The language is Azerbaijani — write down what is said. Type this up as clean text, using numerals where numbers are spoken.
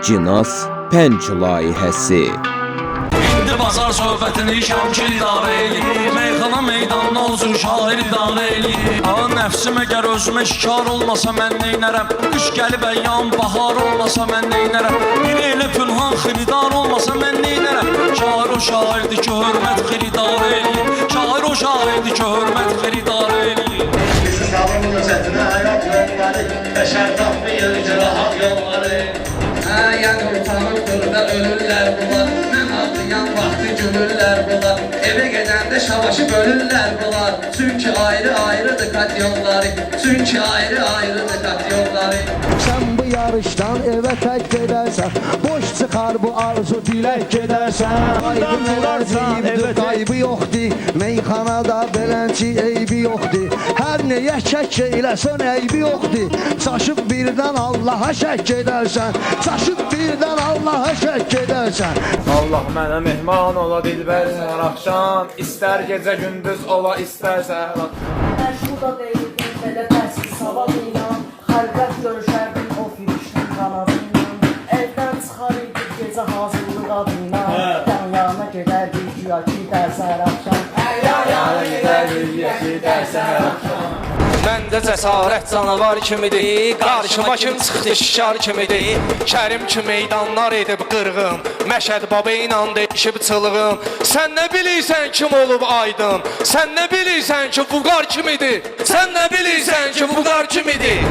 Cinas Pənc layihəsi. İndi bazar söhbətini şamkil idarə eləyir, meyxana meydanına olsun şair idarə eləyir. Nəfsim əgər özümə şikar olmasa mən neynərəm? Qış gəlib əyyam bahar olmasa mən neynərəm? Bir elə pünhan xiridar olmasa mən neynərəm? Şair o şairdir ki hörmət xiridar eləyir, şair o şairdir ki hörmət xiridar eləyir. Kitabımın ötətinə həyat yolları, bəşər tapmayır ki rahat yolları. Yəni utanıbdır da ölürlər bunlar, mən ağlayan vaxtı gülürlər bunlar. Evə gedəndə şavaşı bölürlər bunlar, çünki ayrı-ayrıdır kat yolları, çünki ayrı-ayrıdır kat yolları. Sən bu yarışdan evə tək gedərsən, boş çıxar bu arzu dilək gedərsən. Aydın eləziyibdir, qaybı yoxdur, meyxanada belənçi eybi yoxdur. Hər nəyə şək eləsən eybi yoxdur, çaşıb birdən Allaha şək edərsən, çaşıb birdən Allaha şək edərsən. Allah mənə mehman ola dilbər hər axşam, istər gecə gündüz ola istərsən. Məşğulda deyildim belə bəski savadıyla, xəlqət görüşərdim o firiştin qanadıyla. Evdən çıxar idik gecə hazırlıq adıyla, Dənyana gedərdik güya ki dərs hər axşam. Yana gedərdik güya ki dərs hər axşam. Məndə cəsarət canavar kimidir, qarşıma kim çıxdı şikar kimidir. Kərim ki meydanlar edib qırğım, Məşəd baba ilə değişib çılığım. Sən nə bilirsən kim olub aydın, sən nə bilirsən ki Vüqar kimidir, sən nə bilirsən ki Vüqar kimidir.